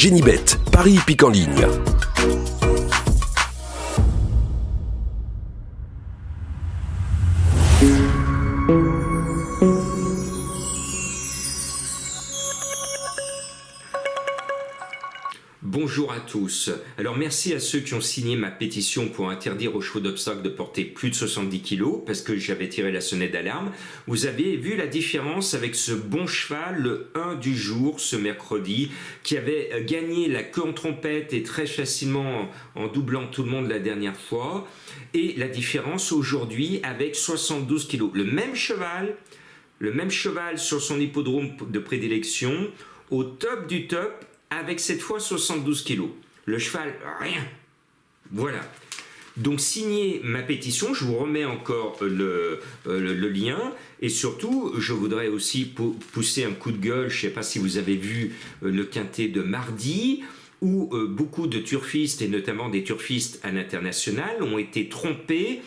Génibet, Paris hippique en ligne. Bonjour à tous. Alors merci à ceux qui ont signé ma pétition pour interdire aux chevaux d'obstacle de porter plus de 70 kg parce que j'avais tiré la sonnette d'alarme. Vous avez vu la différence avec ce bon cheval, le 1 du jour, ce mercredi, qui avait gagné la queue en trompette et très facilement en doublant tout le monde la dernière fois. Et la différence aujourd'hui avec 72 kg. Le même cheval sur son hippodrome de prédilection, au top du top, avec cette fois 72 kg. Le cheval, rien. Voilà. Donc signez ma pétition, je vous remets encore le lien. Et surtout, je voudrais aussi pousser un coup de gueule, je ne sais pas si vous avez vu le quintet de mardi, où beaucoup de turfistes, et notamment des turfistes à l'international, ont été trompés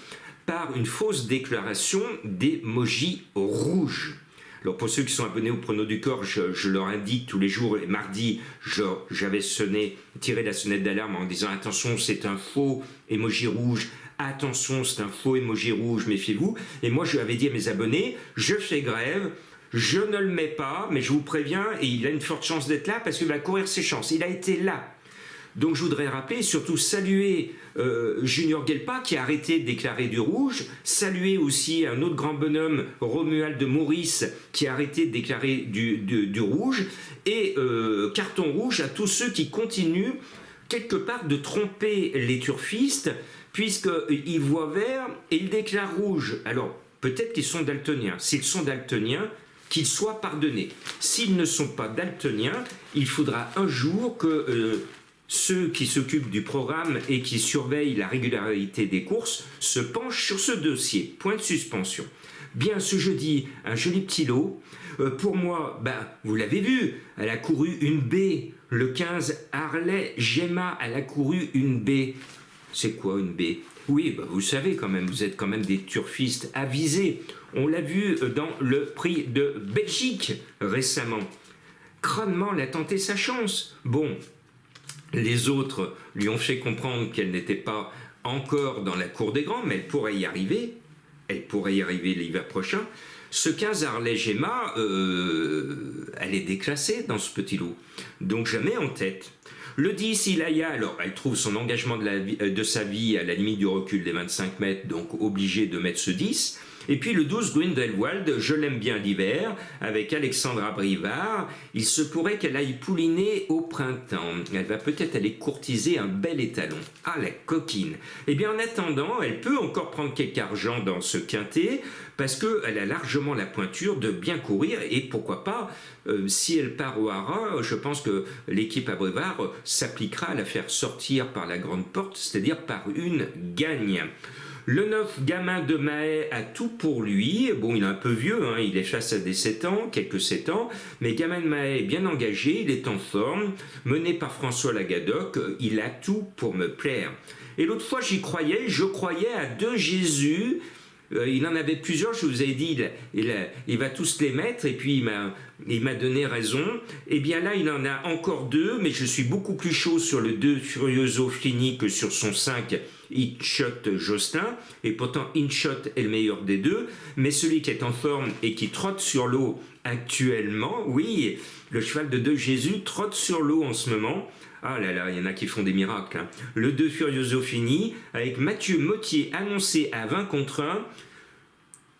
par une fausse déclaration d'émoji rouge. Alors pour ceux qui sont abonnés au Prono du Corps, je leur indique tous les jours, et mardi, j'avais tiré la sonnette d'alarme en disant attention, c'est un faux emoji rouge, attention, c'est un faux emoji rouge, méfiez-vous. Et moi, je avais dit à mes abonnés, je fais grève, je ne le mets pas, mais je vous préviens, et il a une forte chance d'être là parce qu'il va courir ses chances. Il a été là. Donc je voudrais rappeler et surtout saluer Junior Gelpa qui a arrêté de déclarer du rouge, saluer aussi un autre grand bonhomme, Romuald de Maurice, qui a arrêté de déclarer du rouge, et carton rouge à tous ceux qui continuent quelque part de tromper les turfistes, puisqu'ils voient vert et ils déclarent rouge. Alors peut-être qu'ils sont daltoniens. S'ils sont daltoniens, qu'ils soient pardonnés. S'ils ne sont pas daltoniens, il faudra un jour que ceux qui s'occupent du programme et qui surveillent la régularité des courses se penchent sur ce dossier. Point de suspension. Bien, ce jeudi, un joli petit lot. Pour moi, vous l'avez vu, elle a couru une B. Le 15, Harley Gemma, elle a couru une B. C'est quoi une B? Oui, vous savez quand même, vous êtes quand même des turfistes avisés. On l'a vu dans le prix de Belgique récemment. Crânement, elle a tenté sa chance. Bon. Les autres lui ont fait comprendre qu'elle n'était pas encore dans la cour des grands, mais elle pourrait y arriver. Elle pourrait y arriver l'hiver prochain. Ce 15 Harley Gemma, elle est déclassée dans ce petit lot. Donc jamais en tête. Le 10 Ilaya, alors elle trouve son engagement de sa vie à la limite du recul des 25 mètres, donc obligée de mettre ce 10. Et puis le 12 Grindelwald, je l'aime bien l'hiver, avec Alexandra Brivard. Il se pourrait qu'elle aille pouliner au printemps. Elle va peut-être aller courtiser un bel étalon. Ah, la coquine. Eh bien, en attendant, elle peut encore prendre quelque argent dans ce quintet, parce qu'elle a largement la pointure de bien courir. Et pourquoi pas, si elle part au haras, je pense que l'équipe à Brivard s'appliquera à la faire sortir par la grande porte, c'est-à-dire par une gagne. Le 9, Gamin de Mahé, a tout pour lui. Bon, il est un peu vieux, il est chasse à des 7 ans, quelques 7 ans, mais Gamin de Mahé est bien engagé, il est en forme, mené par François Lagadoc, il a tout pour me plaire. Et l'autre fois, je croyais à deux Jésus. Il en avait plusieurs, je vous ai dit, il va tous les mettre, et puis il m'a donné raison. Et bien là, il en a encore deux, mais je suis beaucoup plus chaud sur le 2 Furioso Fini que sur son 5 Inshot Jocelyn, et pourtant Inshot est le meilleur des deux, mais celui qui est en forme et qui trotte sur l'eau actuellement, oui, le cheval de 2 Jésus trotte sur l'eau en ce moment. Ah là là, il y en a qui font des miracles. Le 2 Furioso Fini, avec Mathieu Mottier annoncé à 20 contre 1.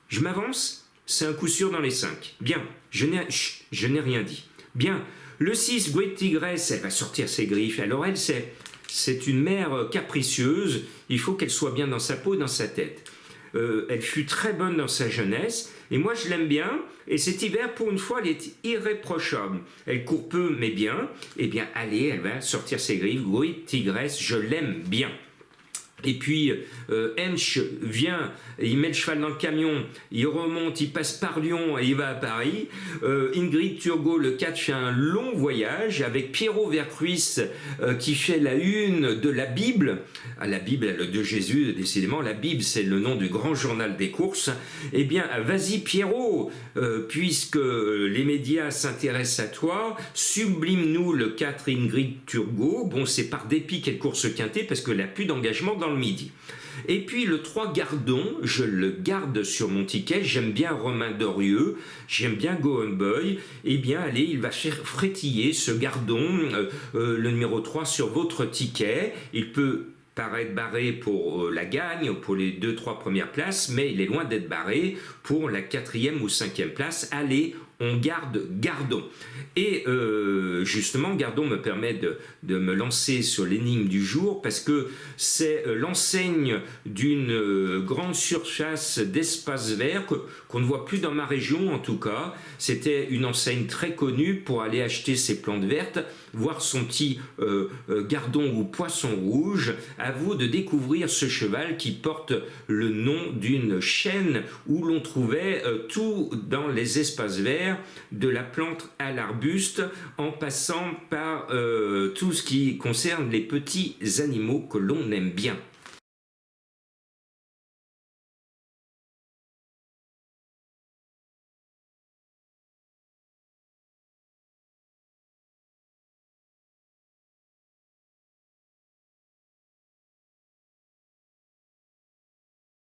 Je m'avance, c'est un coup sûr dans les 5. Bien, je n'ai rien dit. Bien, le 6, Great Tigress, elle va sortir ses griffes. Alors elle, c'est une mère capricieuse, il faut qu'elle soit bien dans sa peau et dans sa tête. Elle fut très bonne dans sa jeunesse, et moi je l'aime bien, et cet hiver, pour une fois, elle est irréprochable. Elle court peu, mais bien, eh bien allez, elle va sortir ses griffes, Great Tigress, je l'aime bien. Et puis Hensch vient, il met le cheval dans le camion, il remonte, il passe par Lyon et il va à Paris. Ingrid Turgot, le 4, fait un long voyage avec Pierrot Vercruis qui fait la une de la Bible. La Bible de Jésus, décidément, la Bible c'est le nom du grand journal des courses. Eh bien, vas-y Pierrot, puisque les médias s'intéressent à toi, sublime-nous le 4 Ingrid Turgot. Bon, c'est par dépit qu'elle court ce quintet parce qu'elle n'a plus d'engagement dans le Midi. Et puis le 3 Gardon, je le garde sur mon ticket, j'aime bien Romain Dorieux, j'aime bien Go On Boy, eh bien allez, il va faire frétiller ce Gardon, le numéro 3 sur votre ticket, il peut paraître barré pour la gagne, pour les 2-3 premières places, mais il est loin d'être barré pour la 4e ou 5e place. Allez, on garde Gardon. Et justement, Gardon me permet de me lancer sur l'énigme du jour parce que c'est l'enseigne d'une grande surface d'espace vert qu'on ne voit plus dans ma région en tout cas. C'était une enseigne très connue pour aller acheter ses plantes vertes, voir son petit Gardon ou poisson rouge. À vous de découvrir ce cheval qui porte le nom d'une chaîne où l'on trouvait tout dans les espaces verts, de la plante à l'arbuste, en passant par tout ce qui concerne les petits animaux que l'on aime bien.